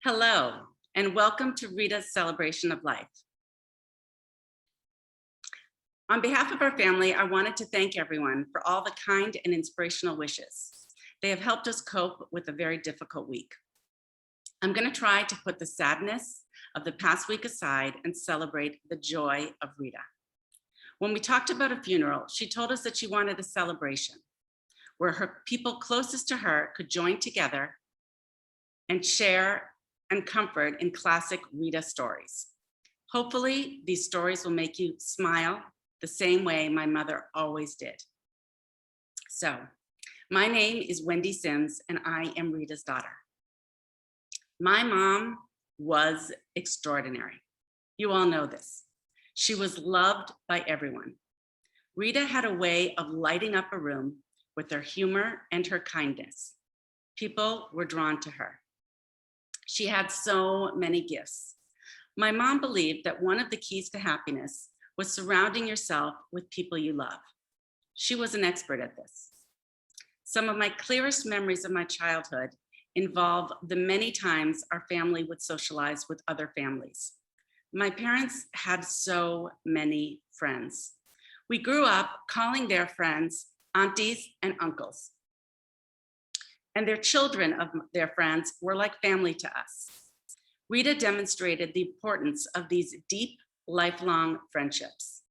Hello, and welcome to Rita's Celebration of Life. On behalf of our family, I wanted to thank everyone for all the kind and inspirational wishes. They have helped us cope with a very difficult week. I'm going to try to put the sadness of the past week aside and celebrate the joy of Rita. When we talked about a funeral, she told us that she wanted a celebration where her people closest to her could join together and share and comfort in classic Rita stories. Hopefully, these stories will make you smile the same way my mother always did. So, my name is Wendy Sims, and I am Rita's daughter. My mom was extraordinary. You all know this. She was loved by everyone. Rita had a way of lighting up a room with her humor and her kindness. People were drawn to her. She had so many gifts. My mom believed that one of the keys to happiness was surrounding yourself with people you love. She was an expert at this. Some of my clearest memories of my childhood involve the many times our family would socialize with other families. My parents had so many friends. We grew up calling their friends aunties and uncles. And their children of their friends were like family to us. Rita demonstrated the importance of these deep, lifelong friendships.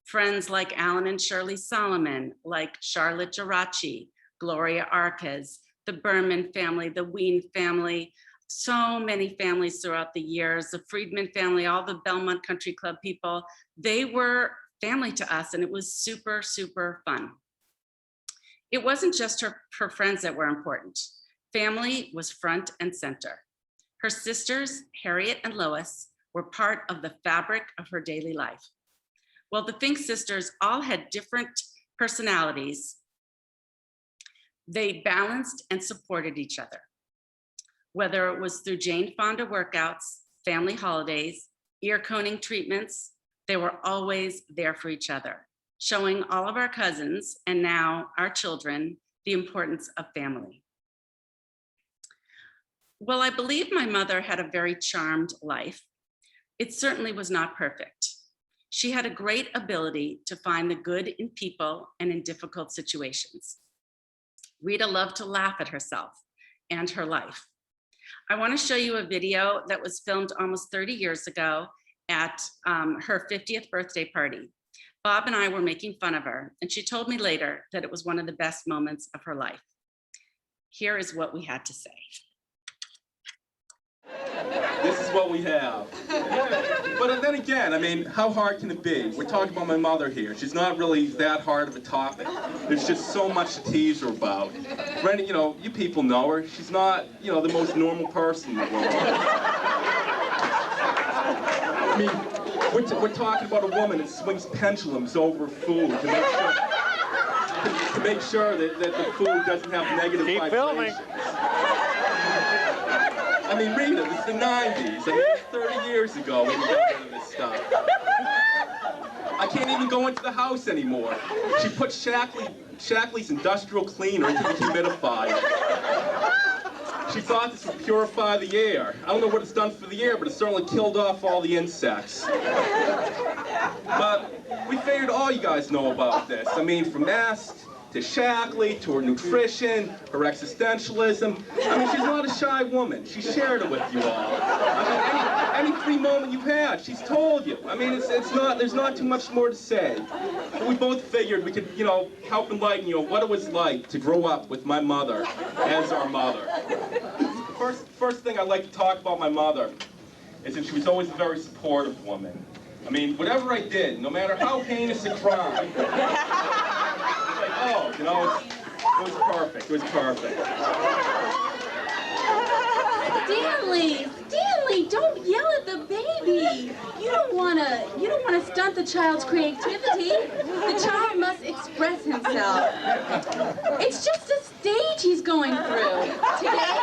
Friends like Alan and Shirley Solomon, like Charlotte Geraci, Gloria Arquez, the Berman family, the Ween family, so many families throughout the years, the Friedman family, all the Belmont Country Club people, they were family to us, and it was super, super fun. It wasn't just her friends that were important. Family was front and center. Her sisters, Harriet and Lois, were part of the fabric of her daily life. While the Fink sisters all had different personalities, they balanced and supported each other. Whether it was through Jane Fonda workouts, family holidays, ear coning treatments, they were always there for each other, showing all of our cousins and now our children the importance of family. Well, I believe my mother had a very charmed life. It certainly was not perfect. She had a great ability to find the good in people and in difficult situations. Rita loved to laugh at herself and her life. I want to show you a video that was filmed almost 30 years ago at her 50th birthday party. Bob and I were making fun of her, and she told me later that it was one of the best moments of her life. Here is what we had to say. This is what we have. But then again, I mean, how hard can it be? We're talking about my mother here. She's not really that hard of a topic. There's just so much to tease her about. Brenda, you know, you people know her. She's not, you know, the most normal person in the world. I mean, we're talking about a woman that swings pendulums over food to make sure that the food doesn't have negative vibrations. Filming. I mean, Rita, this is the 90s. I mean, 30 years ago we got rid of this stuff. I can't even go into the house anymore. She put Shackley's industrial cleaner into the humidifier. She thought this would purify the air. I don't know what it's done for the air, but it certainly killed off all the insects. But we figured all you guys know about this. I mean, from masks to Shackley, to her nutrition, her existentialism. I mean, she's not a shy woman. She shared it with you all. I mean, any free moment you've had, she's told you. I mean, there's not too much more to say. But we both figured we could, you know, help enlighten you what it was like to grow up with my mother as our mother. First thing I'd like to talk about my mother is that she was always a very supportive woman. I mean, whatever I did, no matter how heinous a crime, oh, you know, it was perfect. It was perfect. Stanley, don't yell at the baby. You don't wanna stunt the child's creativity. The child must express himself. It's just a stage he's going through. Today,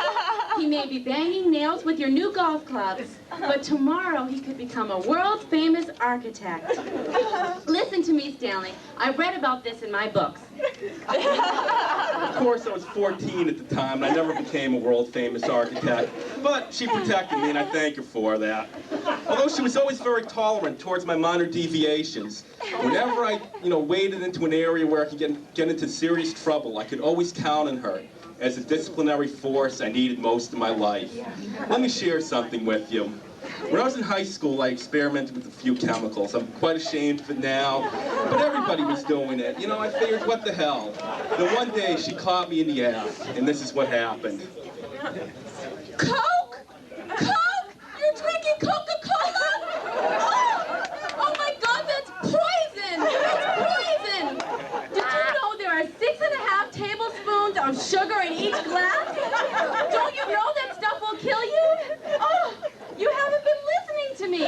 he may be banging nails with your new golf clubs, but tomorrow he could become a world-famous architect. Listen to me, Stanley. I read about this in my books. course, I was 14 at the time, and I never became a world-famous architect. But she protected me, and I thank her for that. Although she was always very tolerant towards my minor deviations. Whenever I, waded into an area where I could get into serious trouble, I could always count on her as a disciplinary force I needed most in my life. Let me share something with you. When I was in high school, I experimented with a few chemicals. I'm quite ashamed of it now, but everybody was doing it. I figured, what the hell? Then one day, she caught me in the act, and this is what happened. Coke? Coke? You're drinking Coca-Cola? Oh my God, that's poison! That's poison! Did you know there are 6.5 tablespoons of sugar in each glass? Don't you know that stuff will kill you? Oh, you haven't been listening to me.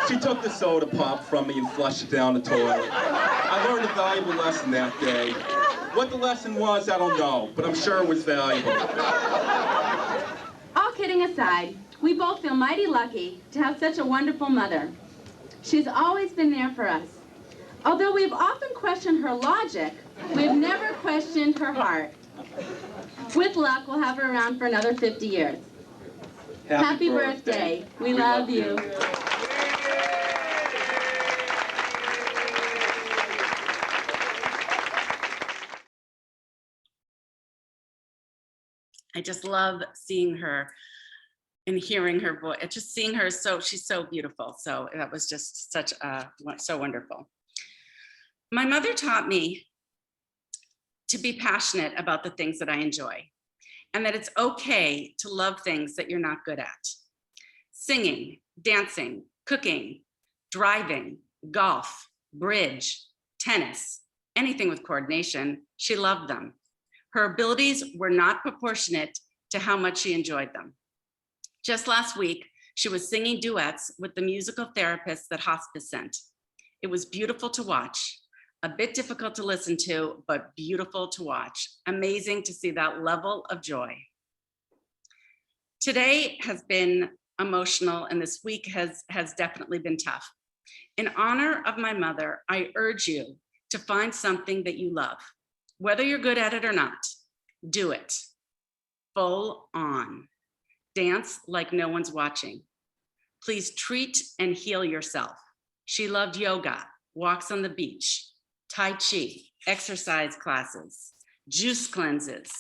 She took the soda pop from me and flushed it down the toilet. I learned a valuable lesson that day. What the lesson was, I don't know, but I'm sure it was valuable. All kidding aside, we both feel mighty lucky to have such a wonderful mother. She's always been there for us. Although we've often questioned her logic, we've never questioned her heart. With luck, we'll have her around for another 50 years. Happy birthday. We love you. I just love seeing her and hearing her voice. Just seeing her, she's so beautiful. So that was just so wonderful. My mother taught me to be passionate about the things that I enjoy, and that it's okay to love things that you're not good at. Singing, dancing, cooking, driving, golf, bridge, tennis, anything with coordination, she loved them. Her abilities were not proportionate to how much she enjoyed them. Just last week, she was singing duets with the musical therapist that hospice sent. It was beautiful to watch, a bit difficult to listen to, but beautiful to watch. Amazing to see that level of joy. Today has been emotional, and this week has definitely been tough. In honor of my mother, I urge you to find something that you love. Whether you're good at it or not, do it. Full on. Dance like no one's watching. Please treat and heal yourself. She loved yoga, walks on the beach, Tai Chi, exercise classes, juice cleanses,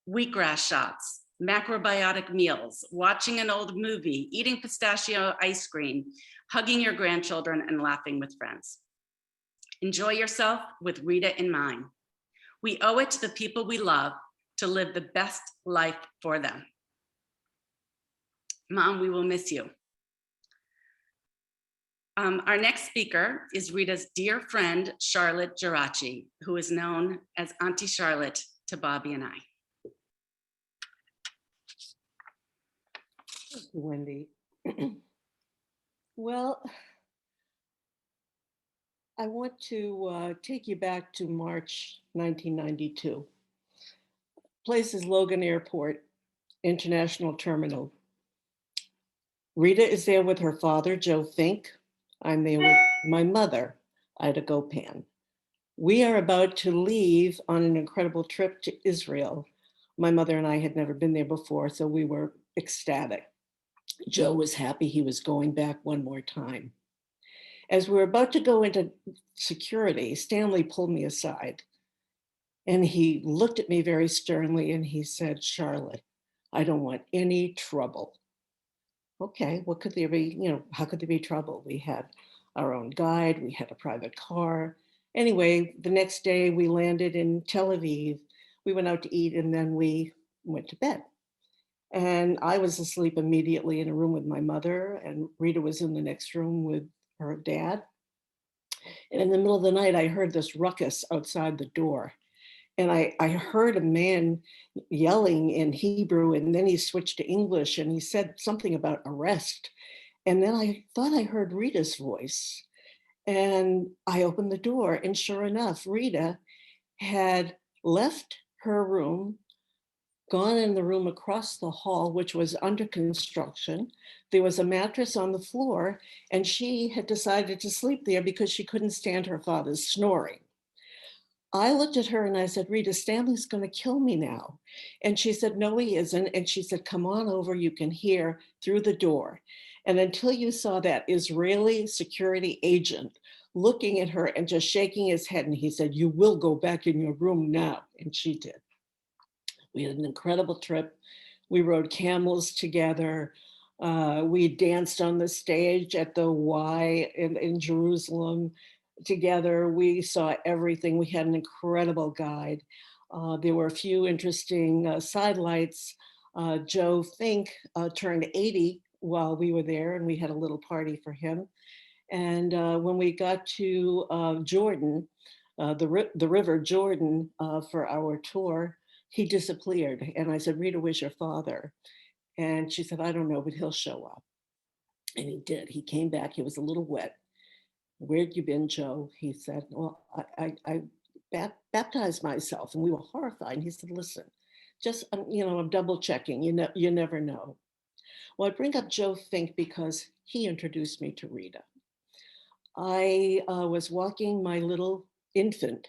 wheatgrass shots, macrobiotic meals, watching an old movie, eating pistachio ice cream, hugging your grandchildren, and laughing with friends. Enjoy yourself with Rita in mind. We owe it to the people we love to live the best life for them. Mom, we will miss you. Our next speaker is Rita's dear friend, Charlotte Geraci, who is known as Auntie Charlotte to Bobby and I. Thank you, Wendy. Well, I want to take you back to March 1992. Place is Logan Airport, International Terminal. Rita is there with her father, Joe Fink. I'm there with my mother, Ida Gopan. We are about to leave on an incredible trip to Israel. My mother and I had never been there before, so we were ecstatic. Joe was happy he was going back one more time. As we were about to go into security, Stanley pulled me aside and he looked at me very sternly and he said, "Charlotte, I don't want any trouble." Okay, what could there be? How could there be trouble? We had our own guide, we had a private car. Anyway, the next day we landed in Tel Aviv. We went out to eat and then we went to bed. And I was asleep immediately in a room with my mother, and Rita was in the next room with her dad. And in the middle of the night, I heard this ruckus outside the door. And I heard a man yelling in Hebrew, and then he switched to English and he said something about arrest. And then I thought I heard Rita's voice. And I opened the door, and sure enough, Rita had left her room, gone in the room across the hall, which was under construction. There was a mattress on the floor, and she had decided to sleep there because she couldn't stand her father's snoring. I looked at her and I said, Rita, Stanley's going to kill me now. And she said, no, he isn't. And she said, come on over, you can hear through the door. And until you saw that Israeli security agent looking at her and just shaking his head, and he said, you will go back in your room now. And she did. We had an incredible trip. We rode camels together. We danced on the stage at the Y in Jerusalem together. We saw everything. We had an incredible guide. There were a few interesting sidelights. Joe Fink turned 80 while we were there, and we had a little party for him. And when we got to Jordan, the river Jordan for our tour, he disappeared. And I said, Rita, where's your father? And she said, I don't know, but he'll show up. And he did. He came back. He was a little wet. Where'd you been, Joe? He said, well, I baptized myself. And we were horrified. And he said, listen, just, I'm double checking. You never know. Well, I bring up Joe Fink because he introduced me to Rita. I was walking my little infant.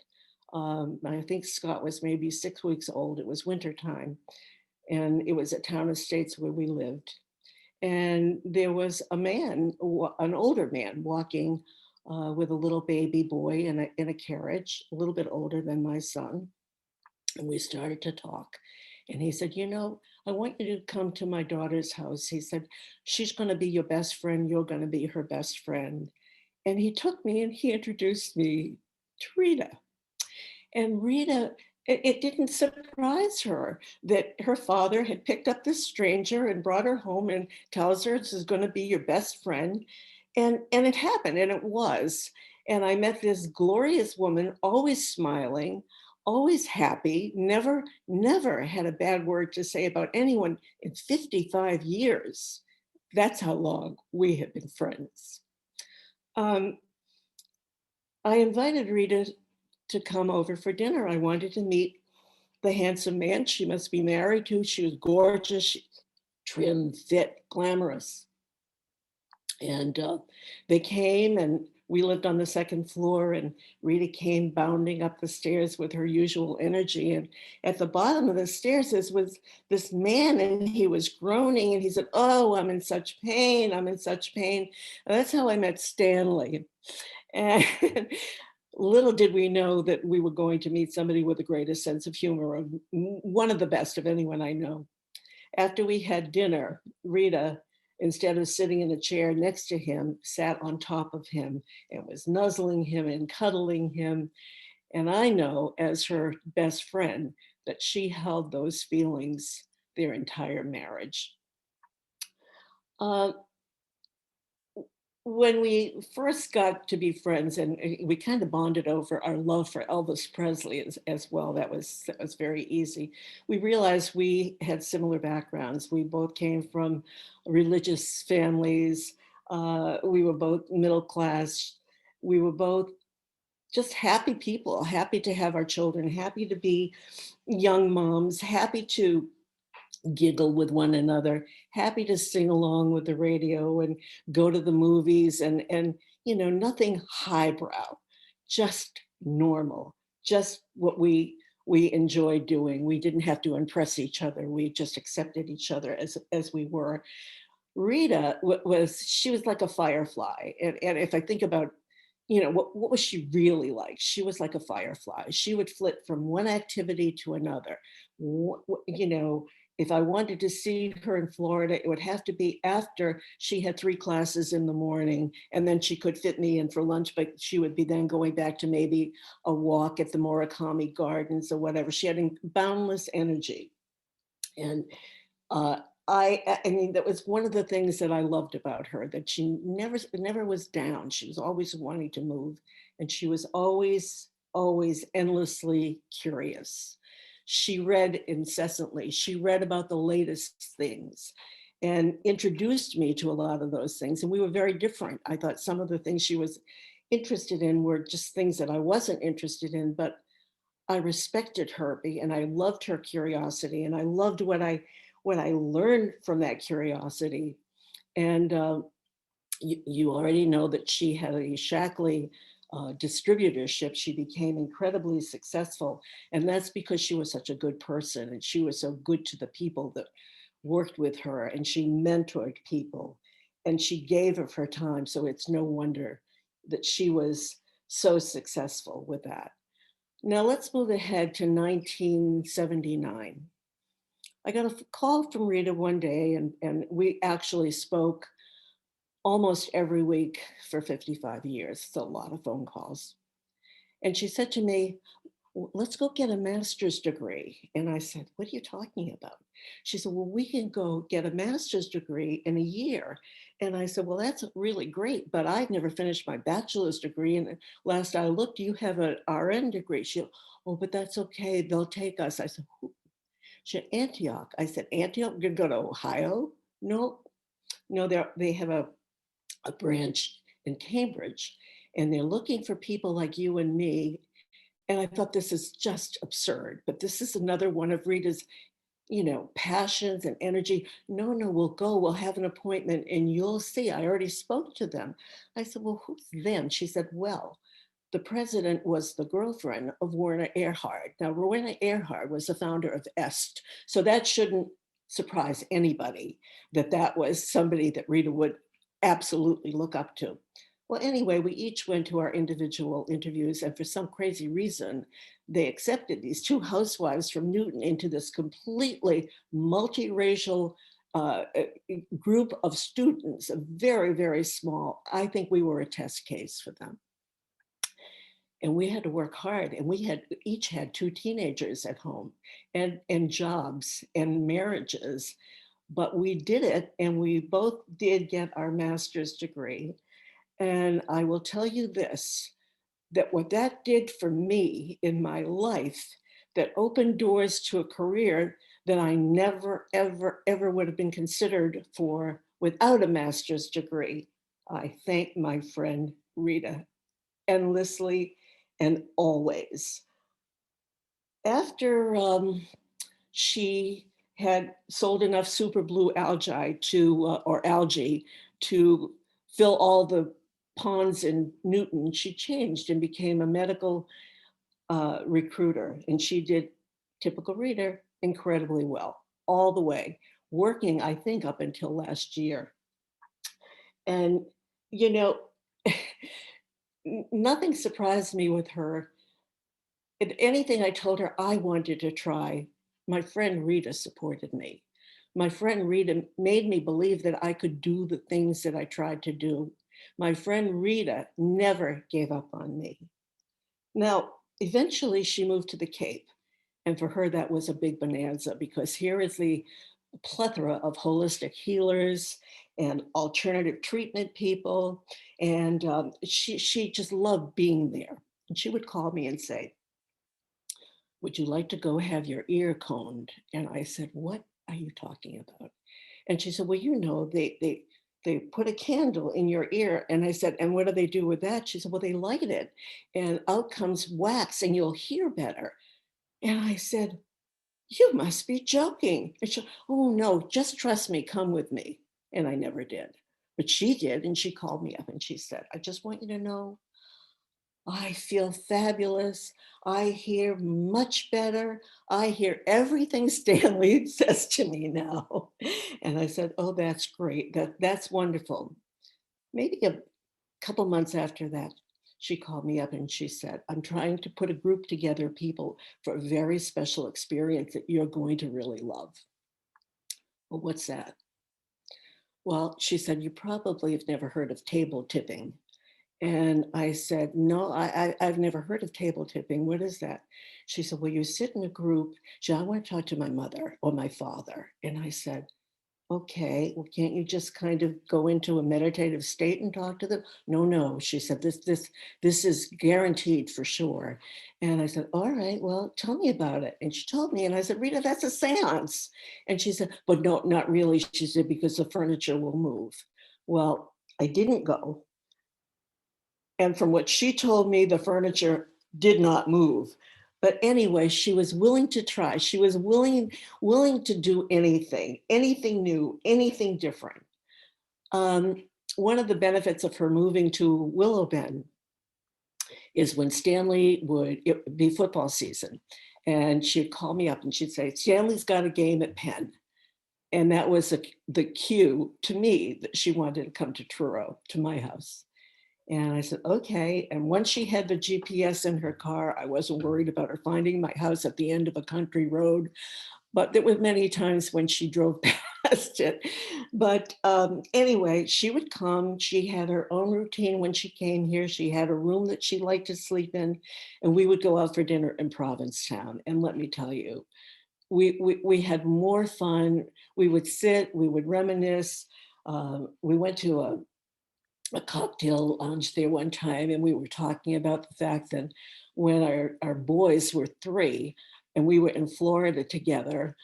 I think Scott was maybe 6 weeks old. It was wintertime, and it was at Town Estates where we lived. And there was a man, an older man, walking with a little baby boy in a carriage, a little bit older than my son. And we started to talk. And he said, I want you to come to my daughter's house. He said, she's going to be your best friend. You're going to be her best friend. And he took me and he introduced me to Rita. And Rita, it didn't surprise her that her father had picked up this stranger and brought her home and tells her this is going to be your best friend. And it happened, and it was. And I met this glorious woman, always smiling, always happy, never had a bad word to say about anyone in 55 years. That's how long we had been friends. I invited Rita to come over for dinner. I wanted to meet the handsome man she must be married to. She was gorgeous, trim, fit, glamorous. And they came, and we lived on the second floor, and Rita came bounding up the stairs with her usual energy. And at the bottom of the stairs was this man, and he was groaning, and he said, oh, I'm in such pain. I'm in such pain. And that's how I met Stanley. And little did we know that we were going to meet somebody with the greatest sense of humor, one of the best of anyone I know. After we had dinner, Rita, instead of sitting in a chair next to him, sat on top of him and was nuzzling him and cuddling him. And I know, as her best friend, that she held those feelings their entire marriage. When we first got to be friends, and we kind of bonded over our love for Elvis Presley as well, that was very easy. We realized we had similar backgrounds. We both came from religious families. We were both middle class. We were both just happy people, happy to have our children, happy to be young moms, happy to giggle with one another, happy to sing along with the radio and go to the movies, and nothing highbrow, just normal, just what we enjoyed doing. We didn't have to impress each other. We just accepted each other as we were. Rita she was like a firefly. And if I think about, what was she really like? She was like a firefly. She would flit from one activity to another. If I wanted to see her in Florida, it would have to be after she had 3 classes in the morning, and then she could fit me in for lunch, but she would be then going back to maybe a walk at the Murakami Gardens or whatever. She had boundless energy. And I mean, that was one of the things that I loved about her, that she never was down. She was always wanting to move, and she was always endlessly curious. She read incessantly. She read about the latest things and introduced me to a lot of those things. And we were very different. I thought some of the things she was interested in were just things that I wasn't interested in, but I respected her and I loved her curiosity, and I loved what I learned from that curiosity. And you already know that she had a Shackley distributorship. She became incredibly successful, and that's because she was such a good person, and she was so good to the people that worked with her, and she mentored people, and she gave of her time. So it's no wonder that she was so successful with that. Now let's move ahead to 1979. I got a call from Rita one day, and we actually spoke almost every week for 55 years. It's a lot of phone calls. And she said to me, Let's go get a master's degree." And I said, "What are you talking about?" She said, "Well, we can go get a master's degree in a year." And I said, "Well, that's really great, but I've never finished my bachelor's degree. And last I looked, you have an RN degree." She, "Oh, but that's okay. They'll take us." I said, "Who?" She said, "Antioch." I said, "Antioch? You're going to go to Ohio?" "No, no, they have a branch in Cambridge, and they're looking for people like you and me." And I thought, this is just absurd, but this is another one of Rita's, passions and energy. "No, no, we'll go, we'll have an appointment and you'll see. I already spoke to them." I said, "Well, who's them?" She said, "Well, the president was the girlfriend of Werner Erhard." Now, Werner Erhard was the founder of EST. So that shouldn't surprise anybody that that was somebody that Rita would absolutely look up to. Well, anyway, we each went to our individual interviews, and for some crazy reason, they accepted these two housewives from Newton into this completely multiracial group of students, a very, very small. I think we were a test case for them. And we had to work hard, and we had each had two teenagers at home and jobs and marriages, but we did it, and we both did get our master's degree. And I will tell you this, that what that did for me in my life, that opened doors to a career that I never, ever, ever would have been considered for without a master's degree. I thank my friend Rita endlessly and always. After she had sold enough super blue algae or algae to fill all the ponds in Newton, she changed and became a medical recruiter. And she did, typical Rita, incredibly well all the way, working, I think, up until last year. And, you know, nothing surprised me with her. If anything I told her I wanted to try, my friend Rita supported me. My friend Rita made me believe that I could do the things that I tried to do. My friend Rita never gave up on me. Now, eventually she moved to the Cape. And for her, that was a big bonanza, because here is the plethora of holistic healers and alternative treatment people. And she just loved being there. And she would call me and say, "Would you like to go have your ear coned?" And I said, "What are you talking about?" And she said, "Well, they put a candle in your ear." And I said, "And what do they do with that?" She said, "Well, they light it and out comes wax and you'll hear better." And I said, "You must be joking." And she, "Oh no, just trust me, come with me." And I never did. But she did. And she called me up and she said, "I just want you to know, I feel fabulous. I hear much better. I hear everything Stanley says to me now." And I said, "Oh, that's great. That's wonderful." Maybe a couple months after that, she called me up and she said, "I'm trying to put a group together, people, for a very special experience that you're going to really love." "Well, what's that?" "Well," she said, "you probably have never heard of table tipping." And I said, "No, I've never heard of table tipping. What is that?" She said, "Well, you sit in a group." She said, "I want to talk to my mother or my father." And I said, "Okay, well, can't you just kind of go into a meditative state and talk to them?" "No, no." She said, this is guaranteed for sure." And I said, "All right, well, tell me about it." And she told me, and I said, "Rita, that's a seance." And she said, "But no, not really." She said, "Because the furniture will move." Well, I didn't go. And from what she told me, the furniture did not move. But anyway, she was willing to try. She was willing to do anything new, anything different. Um, One of the benefits of her moving to Willow Bend is when Stanley it would be football season, and she'd call me up and she'd say, Stanley's got a game at Penn. And that was the cue to me that she wanted to come to Truro, to my house. And I said, okay. And once she had the GPS in her car, I wasn't worried about her finding my house at the end of a country road. But there were many times when she drove past it. But anyway, she would come. She had her own routine when she came here. She had a room that she liked to sleep in. And we would go out for dinner in Provincetown. And let me tell you, we had more fun. We would sit, we would reminisce. We went to a cocktail lounge there one time, and we were talking about the fact that when our boys were 3 and we were in Florida together,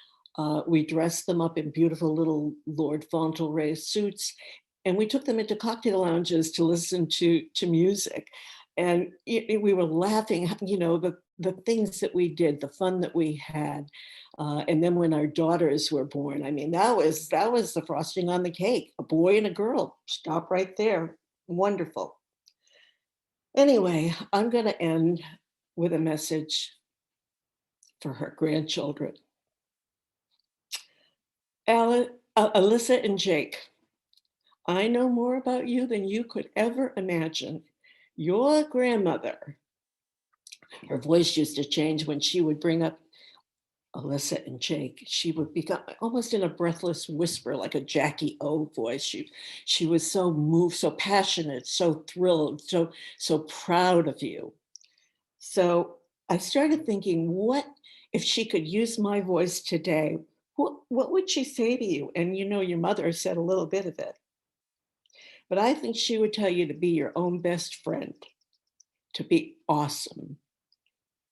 we dressed them up in beautiful little Lord Fauntleroy suits, and we took them into cocktail lounges to listen to music. And we were laughing, the things that we did, the fun that we had. And then when our daughters were born, I mean, that was the frosting on the cake, a boy and a girl. Stop right there. Wonderful. Anyway, I'm going to end with a message for her grandchildren. Alyssa and Jake, I know more about you than you could ever imagine. Your grandmother, her voice used to change when she would bring up Alyssa and Jake. She would become almost in a breathless whisper, like a Jackie O voice. She was so moved, so passionate, so thrilled, so proud of you. So I started thinking, what if she could use my voice today? What would she say to you? And your mother said a little bit of it. But I think she would tell you to be your own best friend, to be awesome.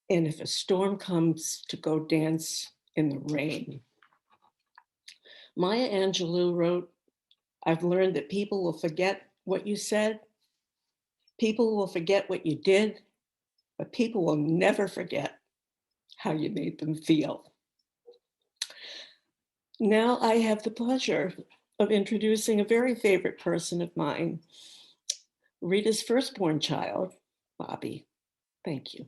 And if a storm comes, to go dance in the rain. Maya Angelou wrote, I've learned that people will forget what you said, people will forget what you did, but people will never forget how you made them feel. Now I have the pleasure of introducing a very favorite person of mine, Rita's firstborn child, Bobby. Thank you.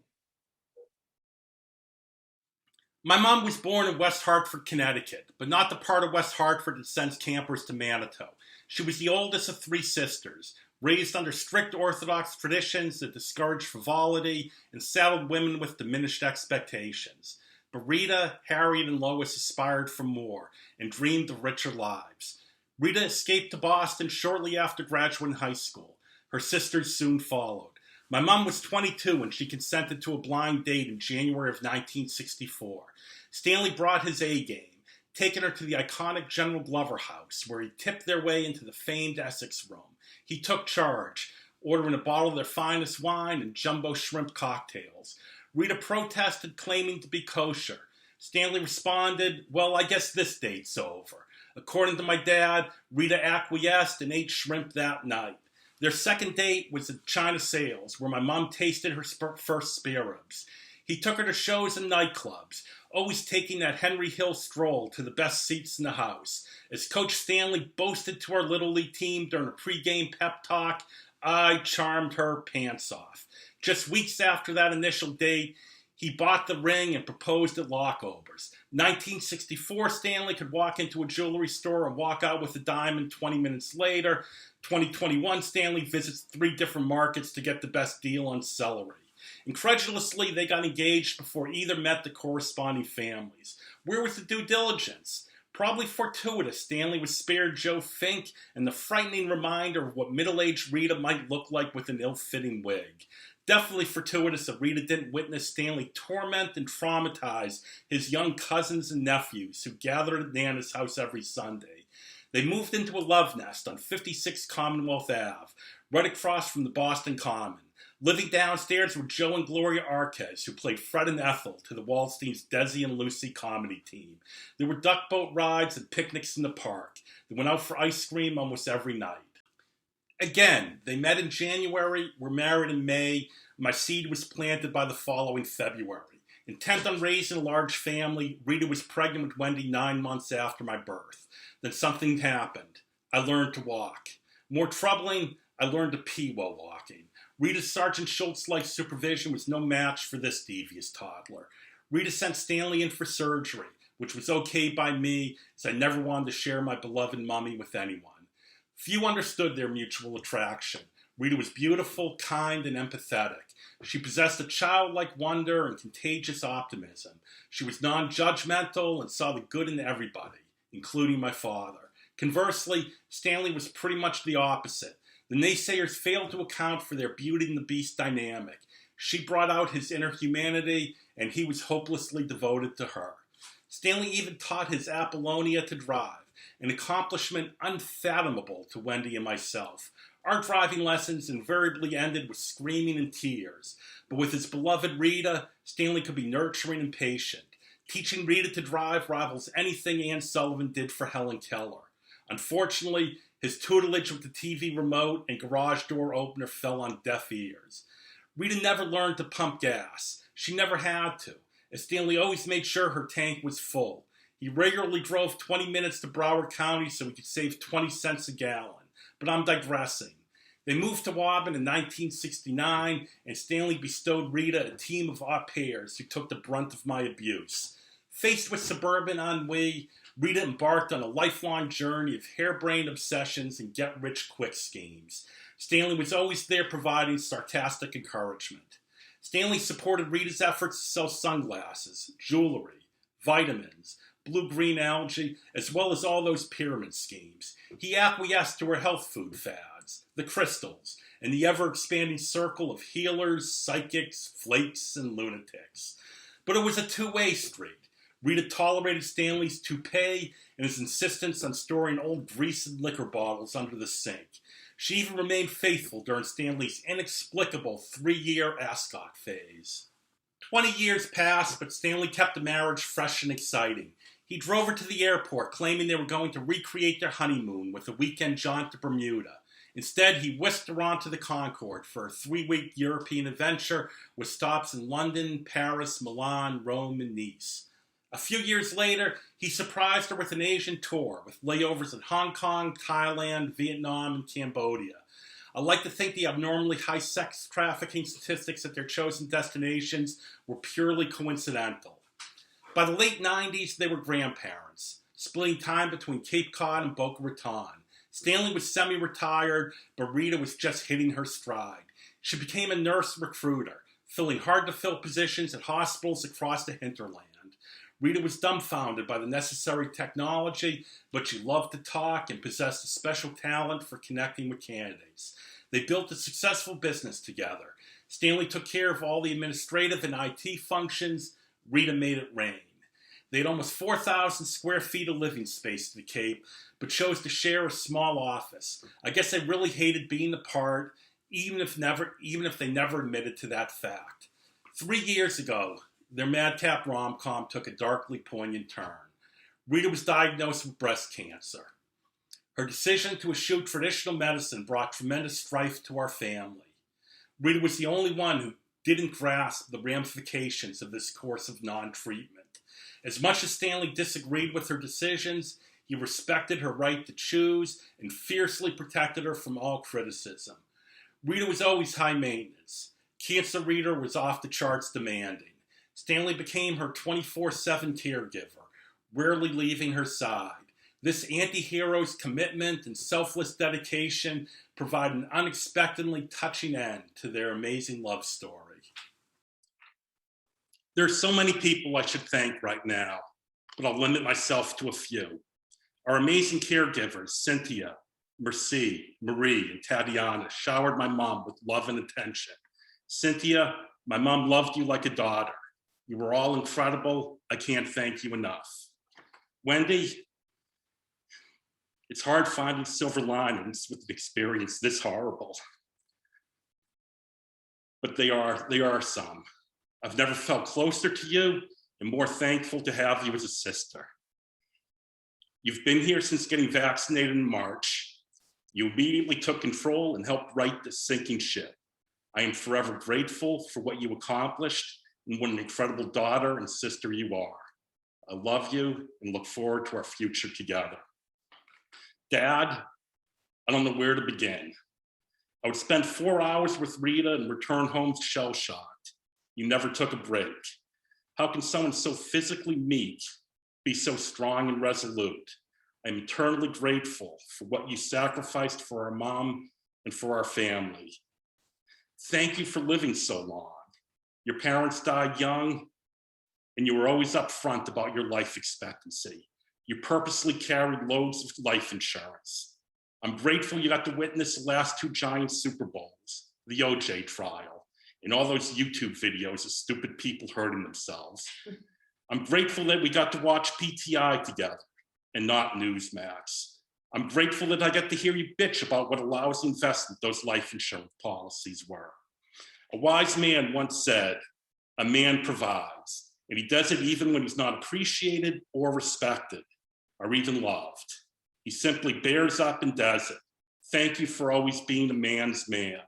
My mom was born in West Hartford, Connecticut, but not the part of West Hartford that sends campers to Manitou. She was the oldest of 3 sisters, raised under strict Orthodox traditions that discouraged frivolity and saddled women with diminished expectations. But Rita, Harriet, and Lois aspired for more and dreamed of richer lives. Rita escaped to Boston shortly after graduating high school. Her sisters soon followed. My mom was 22 when she consented to a blind date in January of 1964. Stanley brought his A game, taking her to the iconic General Glover house, where he tipped their way into the famed Essex room. He took charge, ordering a bottle of their finest wine and jumbo shrimp cocktails. Rita protested, claiming to be kosher. Stanley responded, well, I guess this date's over. According to my dad, Rita acquiesced and ate shrimp that night. Their second date was at China Sales, where my mom tasted her first spare ribs. He took her to shows and nightclubs, always taking that Henry Hill stroll to the best seats in the house. As Coach Stanley boasted to our Little League team during a pregame pep talk, I charmed her pants off. Just weeks after that initial date, he bought the ring and proposed at Lockover's. 1964, Stanley could walk into a jewelry store and walk out with a diamond 20 minutes later. 2021, Stanley visits 3 different markets to get the best deal on celery. Incredulously, they got engaged before either met the corresponding families. Where was the due diligence? Probably fortuitous. Stanley was spared Joe Fink and the frightening reminder of what middle-aged Rita might look like with an ill-fitting wig. Definitely fortuitous that Rita didn't witness Stanley torment and traumatize his young cousins and nephews who gathered at Nana's house every Sunday. They moved into a love nest on 56 Commonwealth Ave, right across from the Boston Common. Living downstairs were Joe and Gloria Arquez, who played Fred and Ethel to the Wallsteins' Desi and Lucy comedy team. There were duck boat rides and picnics in the park. They went out for ice cream almost every night. Again, they met in January, were married in May. My seed was planted by the following February. Intent on raising a large family, Rita was pregnant with Wendy 9 months after my birth. Then something happened. I learned to walk. More troubling, I learned to pee while walking. Rita's Sergeant Schultz-like supervision was no match for this devious toddler. Rita sent Stanley in for surgery, which was okay by me, as I never wanted to share my beloved mommy with anyone. Few understood their mutual attraction. Rita was beautiful, kind, and empathetic. She possessed a childlike wonder and contagious optimism. She was non-judgmental and saw the good in everybody, including my father. Conversely, Stanley was pretty much the opposite. The naysayers failed to account for their Beauty and the Beast dynamic. She brought out his inner humanity, and he was hopelessly devoted to her. Stanley even taught his Apollonia to drive, an accomplishment unfathomable to Wendy and myself. Our driving lessons invariably ended with screaming and tears, but with his beloved Rita, Stanley could be nurturing and patient. Teaching Rita to drive rivals anything Ann Sullivan did for Helen Keller. Unfortunately, his tutelage with the TV remote and garage door opener fell on deaf ears. Rita never learned to pump gas. She never had to, as Stanley always made sure her tank was full. He regularly drove 20 minutes to Broward County so he could save 20 cents a gallon. But I'm digressing. They moved to Auburn in 1969, and Stanley bestowed Rita a team of au pairs who took the brunt of my abuse. Faced with suburban ennui, Rita embarked on a lifelong journey of harebrained obsessions and get-rich-quick schemes. Stanley was always there providing sarcastic encouragement. Stanley supported Rita's efforts to sell sunglasses, jewelry, vitamins, blue-green algae, as well as all those pyramid schemes. He acquiesced to her health food fads, the crystals, and the ever-expanding circle of healers, psychics, flakes, and lunatics. But it was a two-way street. Rita tolerated Stanley's toupee and his insistence on storing old grease and liquor bottles under the sink. She even remained faithful during Stanley's inexplicable 3-year Ascot phase. 20 years passed, but Stanley kept the marriage fresh and exciting. He drove her to the airport, claiming they were going to recreate their honeymoon with a weekend jaunt to Bermuda. Instead, he whisked her onto the Concorde for a 3-week European adventure with stops in London, Paris, Milan, Rome, and Nice. A few years later, he surprised her with an Asian tour, with layovers in Hong Kong, Thailand, Vietnam, and Cambodia. I like to think the abnormally high sex trafficking statistics at their chosen destinations were purely coincidental. By the late 90s, they were grandparents, splitting time between Cape Cod and Boca Raton. Stanley was semi-retired, but Rita was just hitting her stride. She became a nurse recruiter, filling hard-to-fill positions at hospitals across the hinterland. Rita was dumbfounded by the necessary technology, but she loved to talk and possessed a special talent for connecting with candidates. They built a successful business together. Stanley took care of all the administrative and IT functions. Rita made it rain. They had almost 4,000 square feet of living space to the Cape, but chose to share a small office. I guess they really hated being apart, even if they never admitted to that fact. 3 years ago, their madcap rom-com took a darkly poignant turn. Rita was diagnosed with breast cancer. Her decision to eschew traditional medicine brought tremendous strife to our family. Rita was the only one who didn't grasp the ramifications of this course of non-treatment. As much as Stanley disagreed with her decisions, he respected her right to choose and fiercely protected her from all criticism. Rita was always high maintenance. Cancer Rita was off the charts demanding. Stanley became her 24/7 caregiver, rarely leaving her side. This anti-hero's commitment and selfless dedication provide an unexpectedly touching end to their amazing love story. There are so many people I should thank right now, but I'll limit myself to a few. Our amazing caregivers, Cynthia, Mercy, Marie, and Tatiana, showered my mom with love and attention. Cynthia, my mom loved you like a daughter. You were all incredible. I can't thank you enough. Wendy, it's hard finding silver linings with an experience this horrible. But they are some. I've never felt closer to you and more thankful to have you as a sister. You've been here since getting vaccinated in March. You immediately took control and helped right the sinking ship. I am forever grateful for what you accomplished and what an incredible daughter and sister you are. I love you and look forward to our future together. Dad, I don't know where to begin. I would spend 4 hours with Rita and return home shell-shocked. You never took a break. How can someone so physically meek be so strong and resolute? I'm eternally grateful for what you sacrificed for our mom and for our family. Thank you for living so long. Your parents died young, and you were always upfront about your life expectancy. You purposely carried loads of life insurance. I'm grateful you got to witness the last 2 giant Super Bowls, the OJ trial, and all those YouTube videos of stupid people hurting themselves. I'm grateful that we got to watch PTI together and not Newsmax. I'm grateful that I get to hear you bitch about what a lousy investment those life insurance policies were. A wise man once said, a man provides, and he does it even when he's not appreciated or respected or even loved. He simply bears up and does it. Thank you for always being a man's man.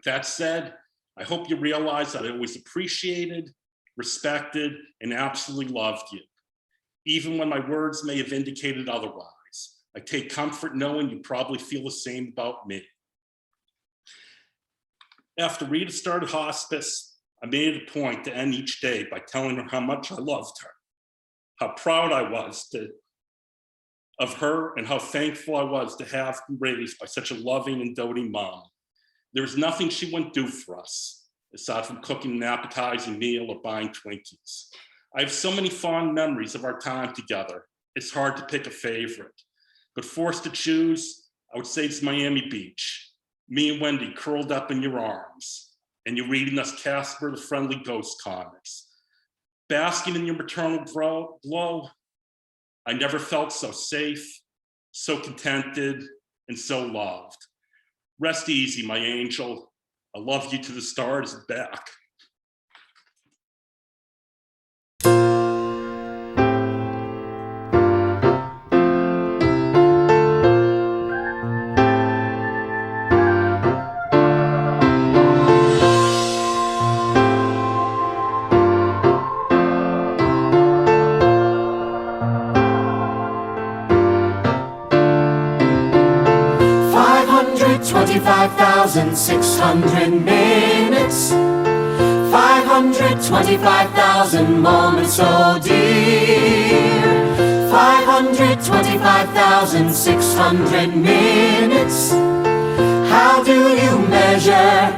That said, I hope you realize that I always appreciated, respected, and absolutely loved you. Even when my words may have indicated otherwise, I take comfort knowing you probably feel the same about me. After Rita started hospice, I made it a point to end each day by telling her how much I loved her, how proud I was of her, and how thankful I was to have been raised by such a loving and doting mom. There was nothing she wouldn't do for us, aside from cooking an appetizing meal or buying Twinkies. I have so many fond memories of our time together. It's hard to pick a favorite, but forced to choose, I would say it's Miami Beach. Me and Wendy curled up in your arms, and you reading us Casper the Friendly Ghost comics. Basking in your maternal glow, I never felt so safe, so contented, and so loved. Rest easy, my angel. I love you to the stars and back. $525,600 minutes, 525,000 moments, oh dear. 525,600 minutes. How do you measure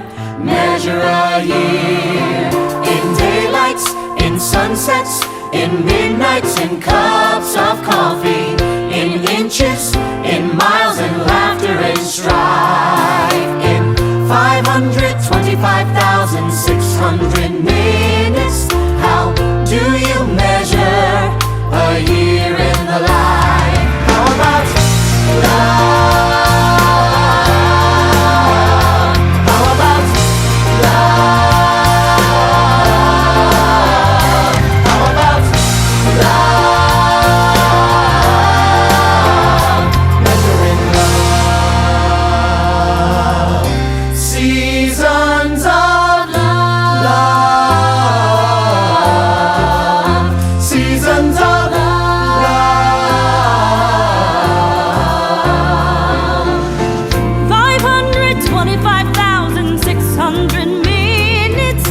a year? In daylights, in sunsets, in midnights, in cups of coffee, in inches, in miles, in laughter and strife. In 525,600 minutes, how do you measure a year in the life? How about love? How about love? How about love? Measuring love. Seasons of love. Seasons of love. 525,600 minutes,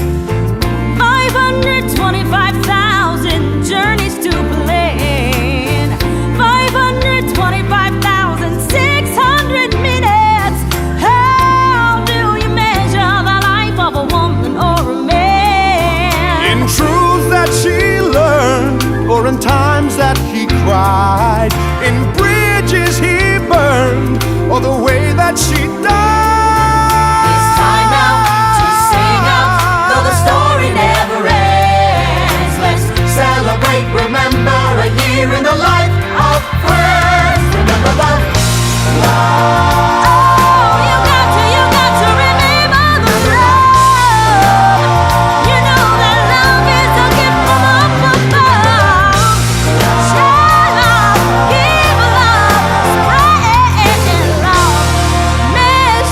525,000 journeys to plan, 525,600 minutes. How do you measure the life of a woman or a man? In truths that she learned, or in times that he cried, in bridges he burned, or the way that she died. It's time now to sing out, though the story never ends. Let's celebrate, remember a year in the life of friends. Remember love, love. You got to remember the love. You know that love is a gift from up above. Share love, give love, spread love, measure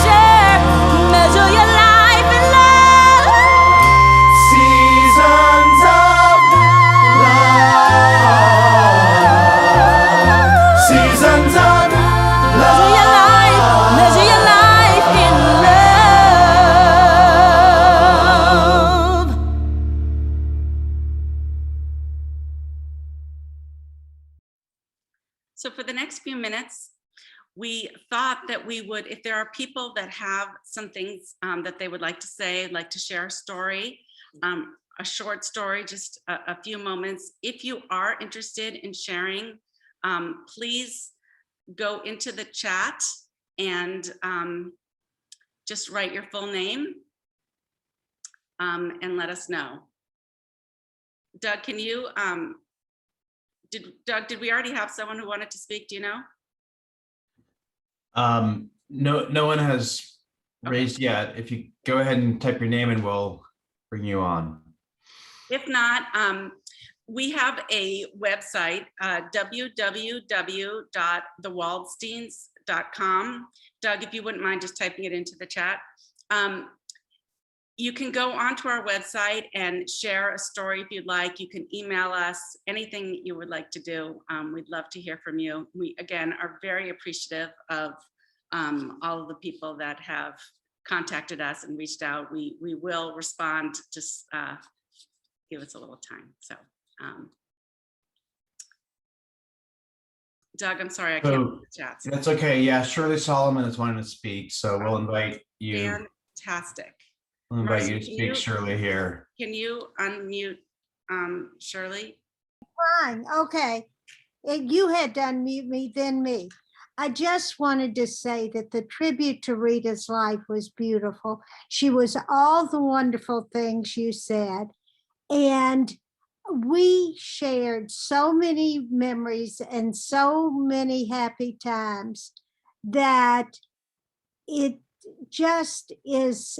So for the next few minutes, we thought that we would, if there are people that have some things that they would like to say, like to share a story, a short story, just a few moments. If you are interested in sharing, please go into the chat and just write your full name and let us know. Doug, can you, did we already have someone who wanted to speak? Do you know? No one has Okay. raised yet. If you go ahead and type your name and we'll bring you on. If not, we have a website, www.thewaldsteins.com. Doug, if you wouldn't mind just typing it into the chat. You can go onto our website and share a story if you'd like. You can email us, anything you would like to do. We'd love to hear from you. We, again, are very appreciative of all of the people that have contacted us and reached out. We will respond, just give us a little time. So, Doug, I'm sorry, I can't read the chat. That's okay. Yeah, Shirley Solomon is wanting to speak, so we'll invite you. Fantastic. We'll invite Marcy, you to can speak, Shirley, here. Can you unmute Shirley? Fine, okay. You had to unmute me, then me. I just wanted to say that the tribute to Rita's life was beautiful. She was all the wonderful things you said. And we shared so many memories and so many happy times that it just is,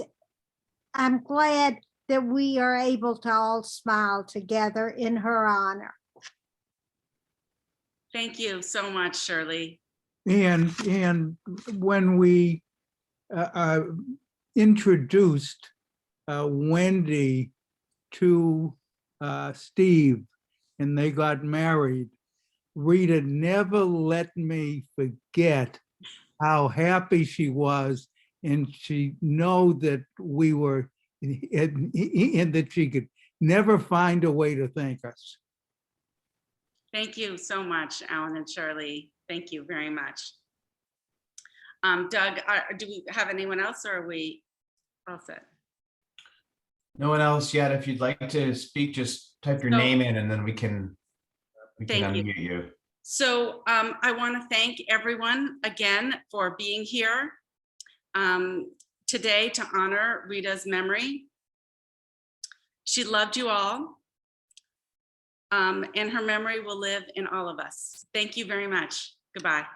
I'm glad that we are able to all smile together in her honor. Thank you so much, Shirley. And when we introduced Wendy to Steve and they got married, Rita never let me forget how happy she was, and she know that we were, and that she could never find a way to thank us. Thank you so much, Alan and Shirley. Thank you very much. Doug, do we have anyone else, or are we all set? No one else yet. If you'd like to speak, just type your name in and then we can unmute you. So I want to thank everyone again for being here today to honor Rita's memory. She loved you all, and her memory will live in all of us. Thank you very much. Goodbye.